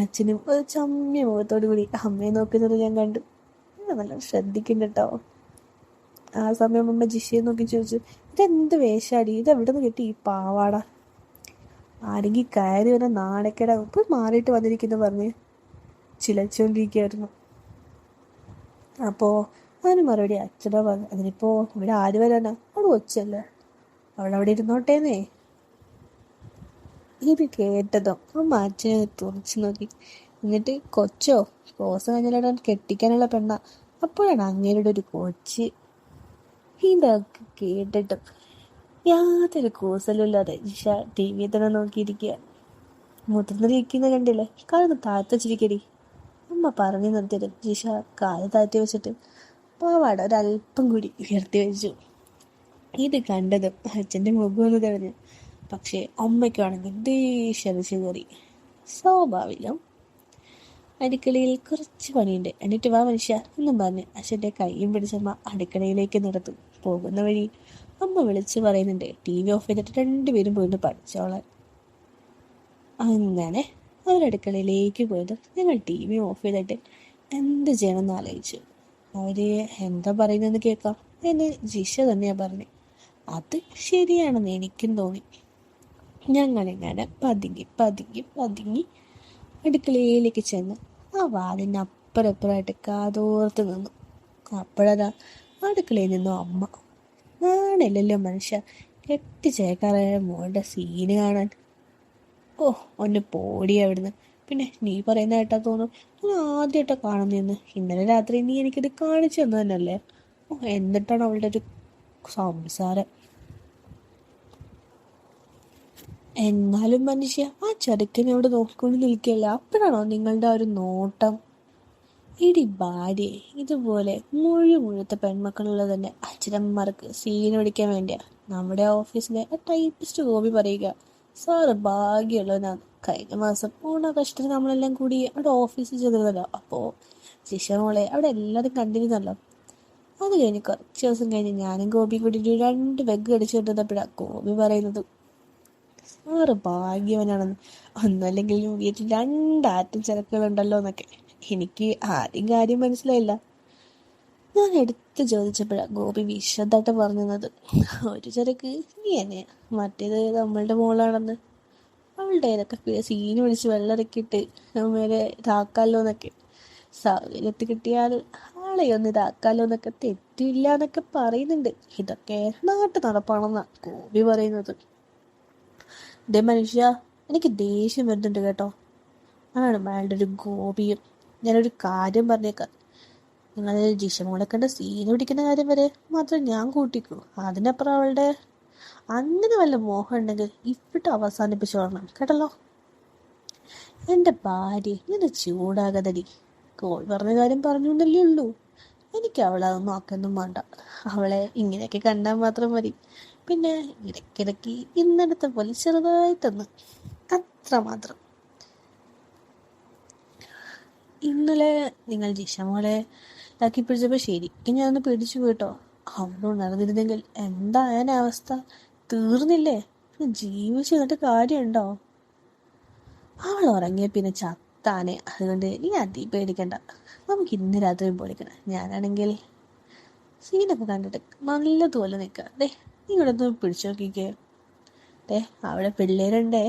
അച്ഛനും ഒരു ചമ്മിയ മുഖത്തോടു കൂടി അമ്മയെ നോക്കുന്നത് ഞാൻ കണ്ടു. നല്ല ശ്രദ്ധിക്കും കേട്ടോ. ആ സമയം അമ്മ ജിഷയെ നോക്കി ചോദിച്ചു, ഇതെന്ത് വേഷാടി, ഇതെവിടെ നിന്ന് കിട്ടി ഈ പാവാട? ആരെങ്കിൽ കയറി വന്ന നാണക്കേട ഇപ്പം മാറിയിട്ട് വന്നിരിക്കുന്നു പറഞ്ഞ് ചിലച്ചുകൊണ്ടിരിക്കുകയായിരുന്നു. അപ്പോൾ അതിന് മറുപടി അച്ഛനോ പറഞ്ഞു, അതിനിപ്പോൾ ഇവിടെ ആര് വരാനാ, അവിടെ കൊച്ചല്ലേ, അവളവിടെ ഇരുന്നോട്ടേന്നേ. ഇത് കേട്ടതോ അമ്മ അച്ഛനെ തുറച്ചു നോക്കി. എന്നിട്ട് കൊച്ചോ, കോസ് കഴിഞ്ഞാൽ കെട്ടിക്കാനുള്ള പെണ്ണ, അപ്പോഴാണ് അങ്ങേരുടെ ഒരു കൊച്ച്. ഇതൊക്കെ കേട്ടിട്ടും യാതൊരു കൂസലുമില്ലാതെ ജിഷ ടി വി തന്നെ നോക്കിയിരിക്കുക. മുതിർന്നിരിക്കുന്ന കണ്ടില്ലേ, കാലൊന്ന് താഴ്ത്തിച്ചിരിക്കടി. അമ്മ പറഞ്ഞു നിർത്തിയത് ജിഷ കാല് താഴ്ത്തി വെച്ചിട്ട് പാവാട ഒരല്പം കൂടി ഉയർത്തി വെച്ചു. ഇത് കണ്ടതും അച്ഛൻ്റെ മുഖം ഒന്ന് തെളിഞ്ഞു. പക്ഷേ അമ്മയ്ക്കാണെങ്കിൽ ദേഷ്യടിച്ചു കയറി. സ്വാഭാവികം. അടുക്കളയിൽ കുറച്ച് പണിയുണ്ട്, എന്നിട്ട് വാ മനുഷ്യ എന്നും പറഞ്ഞ് അച്ഛൻ്റെ കൈയും പിടിച്ചമ്മ അടുക്കളയിലേക്ക് നടത്തും. പോകുന്ന വഴി അമ്മ വിളിച്ച് പറയുന്നുണ്ട് ടി വി ഓഫ് ചെയ്തിട്ട് രണ്ടുപേരും പോയിട്ട് പഠിച്ചോളാൻ. അങ്ങനെ അവരടുക്കളയിലേക്ക് പോയത് ഞങ്ങൾ ടി വി ഓഫ് ചെയ്തിട്ട് എന്ത് ചെയ്യണമെന്ന് ആലോചിച്ചു. അവര് എന്താ പറയുന്നതെന്ന് കേൾക്കാം എന്ന് ജിഷ തന്നെയാ പറഞ്ഞു. അത് ശരിയാണെന്ന് എനിക്കും തോന്നി. ഞങ്ങളിങ്ങനെ പതുങ്ങി പതുങ്ങി പതുങ്ങി അടുക്കളയിലേക്ക് ചെന്ന് ആ വാതിന് അപ്പുറപ്പുറമായിട്ട് കാതോർത്ത് നിന്നു. അപ്പോഴതാ അടുക്കളയിൽ നിന്നും അമ്മ. നാണല്ലോ മനുഷ്യ, കെട്ടിച്ചേക്കാറായ മോളുടെ സീന് കാണാൻ. ഓ, ഒന്ന് പോടി അവിടുന്ന്. പിന്നെ നീ പറയുന്ന കേട്ടാ തോന്നും ഞാൻ ആദ്യമായിട്ടാ കാണുന്നതെന്ന്. ഇന്നലെ രാത്രി നീ എനിക്കിത് കാണിച്ചു തന്നു തന്നെയല്ലേ. ഓ, എന്നിട്ടാണ് അവളുടെ ഒരു സംസാരം. എന്നാലും മനുഷ്യ, ആ ചെറുക്കനോട് നോക്കിക്കൊണ്ട് നിൽക്കുകയല്ല, അപ്പോഴാണോ നിങ്ങളുടെ ഒരു നോട്ടം? ഇടി ഭാര്യയെ ഇതുപോലെ മുഴുത്ത പെൺമക്കളുള്ള തന്നെ അച്ഛനമ്മമാർക്ക് സീൻ പിടിക്കാൻ വേണ്ടിയാ നമ്മുടെ ഓഫീസിലെ ആ ടൈപ്പിസ്റ്റ് ഗോപി പറയുക, സാറ് ഭാഗ്യമുള്ളവനാണ്. കഴിഞ്ഞ മാസം കഷ്ടത്തിന് നമ്മളെല്ലാം കൂടി അവിടെ ഓഫീസിൽ ചെന്നിരുന്നല്ലോ. അപ്പോൾ ജിഷ മോളെ അവിടെ എല്ലാവരും കണ്ടിരുന്നല്ലോ. അത് കഴിഞ്ഞ് കുറച്ച് ദിവസം കഴിഞ്ഞ് ഞാനും ഗോപിയും കൂടി 2 പെഗ് അടിച്ചു കൊണ്ടിരുന്നപ്പോഴാണ് ഗോപി പറയുന്നത് സാറ് ഭാഗ്യവനാണെന്ന്. ഒന്നല്ലെങ്കിലും വീട്ടിൽ 2 ആറ്റും ചരക്കുകളുണ്ടല്ലോ എന്നൊക്കെ. എനിക്ക് ആദ്യം കാര്യം മനസ്സിലായില്ല. ഞാൻ എടുത്ത് ചോദിച്ചപ്പോഴാണ് ഗോപി വിശദമായിട്ട് പറഞ്ഞത്, ഒരു ചരക്ക് നീ എന്നെയാ, മറ്റേത് നമ്മളുടെ മോളാണെന്ന്. അവളുടെ ഏതൊക്കെ സീന് പിടിച്ച് വെള്ളമിറക്കിയിട്ട് മേലെ ഇതാക്കാമല്ലോ എന്നൊക്കെ. സൗകര്യത്തിൽ കിട്ടിയാൽ ആളെ ഒന്ന് ഇതാക്കാമല്ലോ എന്നൊക്കെ, തെറ്റില്ല എന്നൊക്കെ പറയുന്നുണ്ട്. ഇതൊക്കെ നാട്ടു നടപ്പാണെന്നാണ് ഗോപി പറയുന്നത്. ഇതേ മനുഷ്യ, എനിക്ക് ദേഷ്യം വരുന്നുണ്ട് കേട്ടോ. ആണ് അയാളുടെ ഒരു ഗോപിയും. ഞാനൊരു കാര്യം പറഞ്ഞേക്കാം, നിങ്ങൾ ജിഷമോളെ കണ്ട സീന് പിടിക്കുന്ന കാര്യം വരെ മാത്രം ഞാൻ കൂട്ടിക്കൂ. അതിനപ്പുറം അവളുടെ അങ്ങനെ വല്ല മോഹം ഉണ്ടെങ്കിൽ ഇവിടെ അവസാനിപ്പിച്ചോളണം കേട്ടല്ലോ. എൻ്റെ ഭാര്യ ഇങ്ങനെ ചൂടാകാതടി. കോൾ പറഞ്ഞ കാര്യം പറഞ്ഞു എന്നല്ലേ ഉള്ളൂ. എനിക്ക് അവളെ അതൊന്നും ആക്കൊന്നും വേണ്ട. അവളെ ഇങ്ങനെയൊക്കെ കണ്ടാൽ മാത്രം മതി. പിന്നെ ഇടയ്ക്കിടയ്ക്ക് ഇന്നടത്തെ പോലെ ചെറുതായിട്ടൊന്ന്, അത്ര മാത്രം. ഇന്നലെ നിങ്ങൾ ജിഷമോളെ ഇതാക്കി പിടിച്ചപ്പോൾ ശരിക്കും ഞാനൊന്ന് പിടിച്ചു കേട്ടോ. അവളോട് നടന്നിരുന്നെങ്കിൽ എന്തായാലും അവസ്ഥ തീർന്നില്ലേ. ജീവിച്ചു എന്നിട്ട് കാര്യമുണ്ടോ? അവൾ ഉറങ്ങിയ പിന്നെ ചത്താനെ. അതുകൊണ്ട് നീ അതി പേടിക്കണ്ട. നമുക്ക് ഇന്ന് രാത്രി പോടിക്കണം. ഞാനാണെങ്കിൽ സീനൊക്കെ കണ്ടിട്ട് നല്ലതുപോലെ നിൽക്കാം. നീ ഇവിടെ ഒന്ന് പിടിച്ചു നോക്കിക്കേ. അവിടെ പിള്ളേരുണ്ടേ,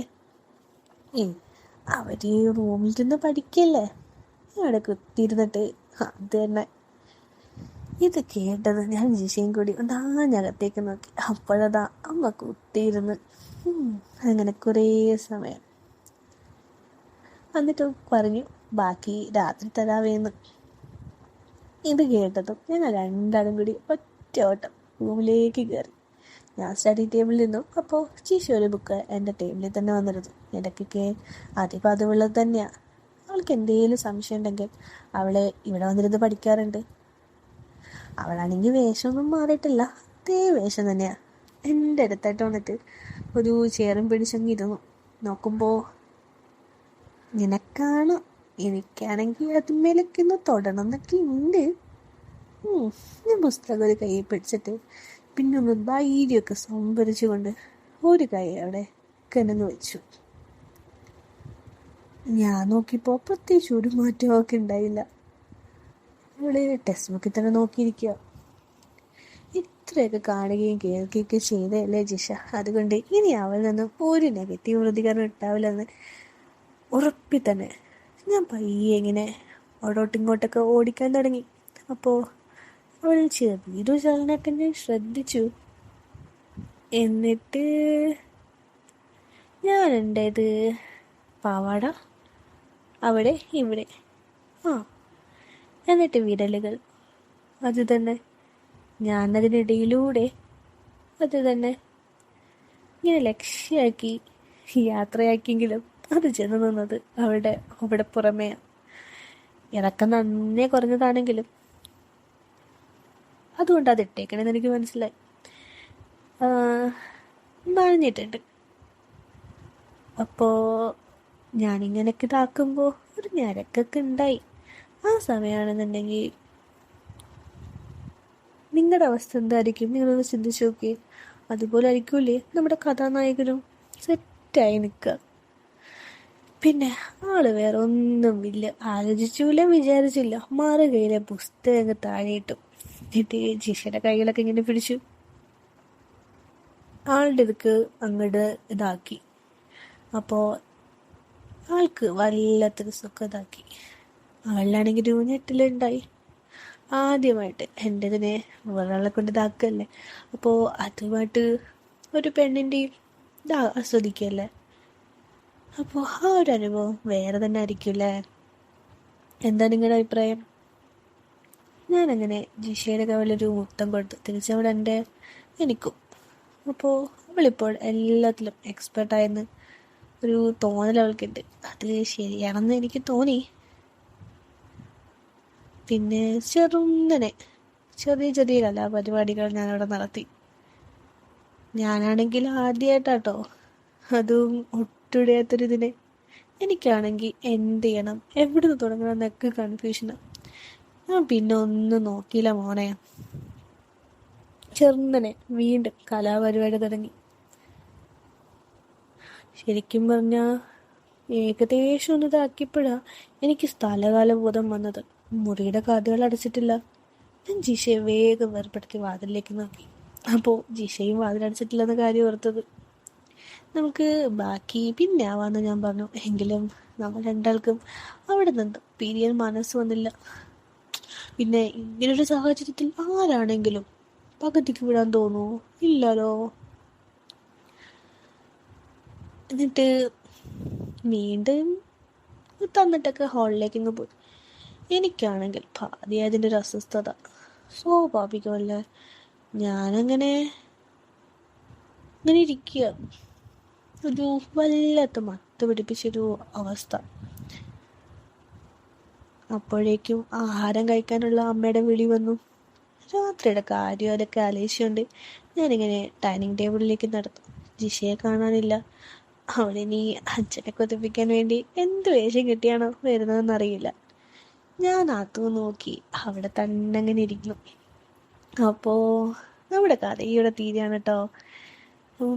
അവര് റൂമിൽ നിന്ന് പഠിക്കല്ലേ, അവിടെ കുത്തിയിരുന്നിട്ട് അത് തന്നെ. ഇത് കേട്ടത് ഞാൻ ജിഷയും കൂടി ഒന്നാഞ്ഞകത്തേക്ക് നോക്കി. അപ്പോഴതാ അമ്മ കുത്തിയിരുന്ന്. അങ്ങനെ കുറേ സമയം എന്നിട്ട് പറഞ്ഞു ബാക്കി രാത്രി തരാവേന്ന്. ഇത് കേട്ടതും ഞങ്ങൾ 2 കൂടി ഒറ്റ ഓട്ടം റൂമിലേക്ക് കയറി. ഞാൻ സ്റ്റഡി ടേബിളിൽ നിന്നു. അപ്പോൾ ജിഷ ഒരു ബുക്ക് എൻ്റെ ടേബിളിൽ തന്നെ വന്നിരുന്നു. ഇടയ്ക്കൊക്കെ പതിവുള്ളത് തന്നെയാണ്. അവൾക്ക് എന്തെങ്കിലും സംശയം ഉണ്ടെങ്കിൽ അവളെ ഇവിടെ വന്നിരുന്ന് പഠിക്കാറുണ്ട്. അവളാണെങ്കിൽ വേഷമൊന്നും മാറിയിട്ടില്ല, അതേ വേഷം തന്നെയാണ്. എൻ്റെ അടുത്തായിട്ട് വന്നിട്ട് ഒരു ചെയറും പിടിച്ചങ്ങിരുന്നു. നോക്കുമ്പോൾ നിനക്കാണ്, എനിക്കാണെങ്കിൽ അതുമേലൊക്കെ ഒന്ന് തൊടണം എന്നൊക്കെ ഉണ്ട്. ഞാൻ പുസ്തകം ഒരു കൈ പിടിച്ചിട്ട് പിന്നെ ഒന്ന് ധൈര്യമൊക്കെ സംഭരിച്ചുകൊണ്ട് ഒരു കൈ അവിടെ കിണങ്ങ് വെച്ചു. ഞാൻ നോക്കിയപ്പോൾ പ്രത്യേകിച്ച് ഒരു മാറ്റമൊക്കെ ഉണ്ടായില്ല. അവള് ടെക്സ്റ്റ് ബുക്കിൽ തന്നെ നോക്കിയിരിക്കുക. ഇത്രയൊക്കെ കാണുകയും കേൾക്കുകയൊക്കെ ചെയ്തതല്ലേ ജിഷ, അതുകൊണ്ട് ഇനി അവളിൽ നിന്നും ഒരു നെഗറ്റീവ് പ്രതികരണം ഉണ്ടാവില്ലെന്ന് ഉറപ്പിൽ തന്നെ ഞാൻ പയ്യെ ഇങ്ങനെ അവിടോട്ടിങ്ങോട്ടൊക്കെ ഓടിക്കാൻ തുടങ്ങി. അപ്പോൾ അവൾ ചെറിയൊരു ചലനമൊക്കെ ഞാൻ ശ്രദ്ധിച്ചു. എന്നിട്ട് ഞാൻ എൻ്റേത് പാവാട അവിടെ ഇവിടെ, എന്നിട്ട് വിരലുകൾ അത് തന്നെ, ഞാനതിനിടയിലൂടെ അത് തന്നെ ഇങ്ങനെ ലക്ഷ്യമാക്കി യാത്രയാക്കിയെങ്കിലും അത് ചെന്ന് നിന്നത് അവിടെ പുറമെയാണ്. ഇറക്കം നന്നേ കുറഞ്ഞതാണെങ്കിലും അതുകൊണ്ട് അത് ഇട്ടേക്കണമെന്ന് എനിക്ക് മനസ്സിലായി. നനഞ്ഞിട്ടുണ്ട്. അപ്പോൾ ഞാനിങ്ങനെയൊക്കെ ഇതാക്കുമ്പോൾ ഒരു ഞരക്കൊക്കെ ഉണ്ടായി. ആ സമയമാണെന്നുണ്ടെങ്കിൽ നിങ്ങളുടെ അവസ്ഥ എന്തായിരിക്കും നിങ്ങളൊന്ന് ചിന്തിച്ച് നോക്കിയേ. അതുപോലെ ആയിരിക്കൂലേ നമ്മുടെ കഥാനായകനും സെറ്റായി നിൽക്കുക. പിന്നെ ആള് വേറെ ഒന്നുമില്ല, ആലോചിച്ചില്ല, വിചാരിച്ചില്ല, മറുകയിലെ പുസ്തകം താഴെയിട്ടു. എന്നിട്ട് ജിഷയുടെ കൈകളൊക്കെ ഇങ്ങനെ പിടിച്ചു ആളുടെ ഇതൊക്കെ അങ്ങോട്ട് ഇതാക്കി. അപ്പോൾ ആൾക്ക് വല്ലാത്തൊരു സുഖം ഇതാക്കി. ആളിലാണെങ്കിൽ ഒരു ഞെട്ടലുണ്ടായി. ആദ്യമായിട്ട് എൻ്റെതിനെ ഒരാളെ കൊണ്ട് ഇതാക്കല്ലേ, അപ്പോൾ അതുമായിട്ട് ഒരു പെണ്ണിൻ്റെയും ഇതാ ആസ്വദിക്കല്ലേ. അപ്പോൾ ആ ഒരു അനുഭവം വേറെ തന്നെ ആയിരിക്കുമല്ലേ. എന്താ നിങ്ങളുടെ അഭിപ്രായം? ഞാനങ്ങനെ ജിഷയുടെ കവലൊരു മുത്തം കൊടുത്തു. തിരിച്ചവിടെ എനിക്കും. അപ്പോൾ അവളിപ്പോൾ എല്ലാത്തിലും എക്സ്പെർട്ടായെന്ന് ഒരു തോന്നൽ അവൾക്കുണ്ട്. അത് ശരിയാണെന്ന് എനിക്ക് തോന്നി. പിന്നെ ചെറിയ ചെറിയ കലാപരിപാടികൾ ഞാനവിടെ നടത്തി. ഞാനാണെങ്കിൽ ആദ്യമായിട്ടാട്ടോ, അതും ഒട്ടുടയാത്തൊരിതിനെ. എനിക്കാണെങ്കിൽ എന്ത് ചെയ്യണം, എവിടെ നിന്ന് തുടങ്ങണം എന്നൊക്കെ കൺഫ്യൂഷനാണ്. ഞാൻ പിന്നെ ഒന്നും നോക്കിയില്ല മോനെ. വീണ്ടും കലാപരിപാടി തുടങ്ങി. ശരിക്കും പറഞ്ഞാൽ ഏകദേശം ഒന്ന് ഇതാക്കിയപ്പോഴാണ് എനിക്ക് സ്ഥലകാല ബോധം വന്നത്. മുറിയുടെ കഥകൾ അടച്ചിട്ടില്ല. ഞാൻ ജിഷയെ വേഗം വേർപ്പെടുത്തി വാതിലിലേക്ക് നോക്കി. അപ്പോൾ ജിഷയും വാതിലടച്ചിട്ടില്ലെന്ന കാര്യം ഓർത്തത്. നമുക്ക് ബാക്കി പിന്നെ ആവാന്ന് ഞാൻ പറഞ്ഞു. എങ്കിലും നമ്മൾ രണ്ടാൾക്കും അവിടെ നിന്ന് പിരിയാൻ മനസ്സ് വന്നില്ല. പിന്നെ ഇങ്ങനൊരു സാഹചര്യത്തിൽ ആരാണെങ്കിലും പകുതിക്ക് വിടാൻ തോന്നുമോ? ഇല്ലല്ലോ. എന്നിട്ട് വീണ്ടും തന്നിട്ടൊക്കെ ഹാളിലേക്ക് ഇങ്ങ് പോയി. എനിക്കാണെങ്കിൽ പാതി അതിൻ്റെ ഒരു അസ്വസ്ഥത സ്വാഭാവികമല്ലേ. ഞാനങ്ങനെ ഇരിക്കുക, ഒരു വല്ലാത്ത മത്ത് പിടിപ്പിച്ചൊരു അവസ്ഥ. അപ്പോഴേക്കും ആഹാരം കഴിക്കാനുള്ള അമ്മയുടെ വിളി വന്നു. രാത്രിയുടെ കാര്യം അതൊക്കെ ആലോചിച്ചുകൊണ്ട് ഞാനിങ്ങനെ ഡൈനിങ് ടേബിളിലേക്ക് നടന്നു. ജിഷയെ കാണാനില്ല. അവളിനി അച്ഛനെ കൊതിപ്പിക്കാൻ വേണ്ടി എന്ത് വേഷം കിട്ടിയാണോ വരുന്നതെന്നറിയില്ല. ഞാൻ അതു നോക്കി അവിടെ തന്നെ അങ്ങനെ ഇരിക്കുന്നു. അപ്പോൾ നമ്മുടെ കഥ ഇവിടെ തീരെയാണ് കേട്ടോ.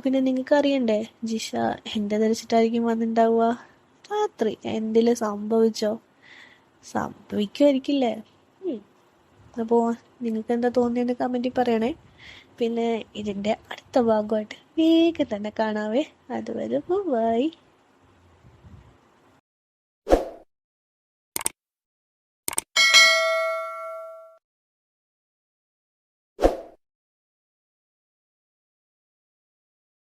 പിന്നെ നിങ്ങൾക്ക് അറിയണ്ടേ ജിഷ എൻ്റെ ധരിച്ചിട്ടായിരിക്കും വന്നിട്ടുണ്ടാവുക. രാത്രി എന്തെങ്കിലും സംഭവിക്കുമായിരിക്കില്ലേ. അപ്പോൾ നിങ്ങൾക്ക് എന്താ തോന്നിയെന്ന് കമൻറ്റിൽ പറയണേ. പിന്നെ ഇതിൻ്റെ അടുത്ത ഭാഗമായിട്ട് വേഗം തന്നെ കാണാവേ. അതുവരെ ബൈ.